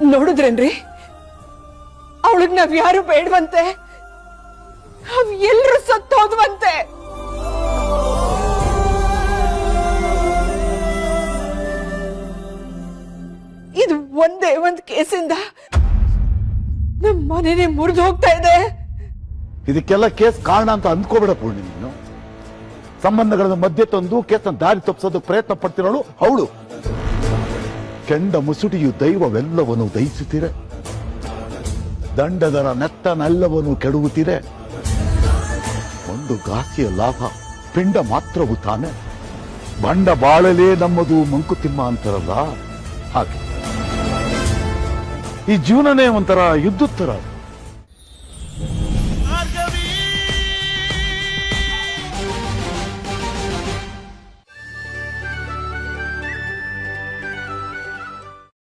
ನೋಡಿದ್ರೇನ್ರಿ, ಅವಳಿಗೆ ನಾವ್ ಯಾರು ಬೇಡವಂತೆ, ನಾವ್ ಎಲ್ರು ಸತ್ತೋದ್ವಂತೆ. ಇದು ಒಂದೇ ಒಂದ್ ಕೇಸಿಂದ ನಮ್ಮ ಮನೆನೇ ಮುರಿದು ಹೋಗ್ತಾ ಇದೆ. ಇದಕ್ಕೆಲ್ಲ ಕೇಸ್ ಕಾರಣ ಅಂತ ಅಂದ್ಕೋಬೇಡ ಪೂರ್ಣಿ. ನೀನು ಸಂಬಂಧಗಳ ಮಧ್ಯೆ ತಂದು ಕೇಸ್ನ ದಾರಿ ತಪ್ಪಿಸೋದಕ್ಕೆ ಪ್ರಯತ್ನ ಪಡ್ತಿರೋಳು ಅವಳು. ಕೆಂಡ ಮುಸುಡಿಯು ದೈವವೆಲ್ಲವನ್ನು ದಯಿಸುತ್ತೀರೆ, ದಂಡದರ ನೆತ್ತನೆಲ್ಲವನ್ನು ಕೆಡುವುತ್ತೀರೆ. ಒಂದು ಘಾಸಿಯ ಲಾಭ ಪಿಂಡ ಮಾತ್ರವು ತಾನೆ, ಬಂಡ ಬಾಳಲೇ ನಮ್ಮದು ಮಂಕುತಿಮ್ಮ ಅಂತಾರಲ್ಲ ಹಾಗೆ. ಈ ಜೀವನನೇ ಒಂಥರ ಯುದ್ಧದ ತರ.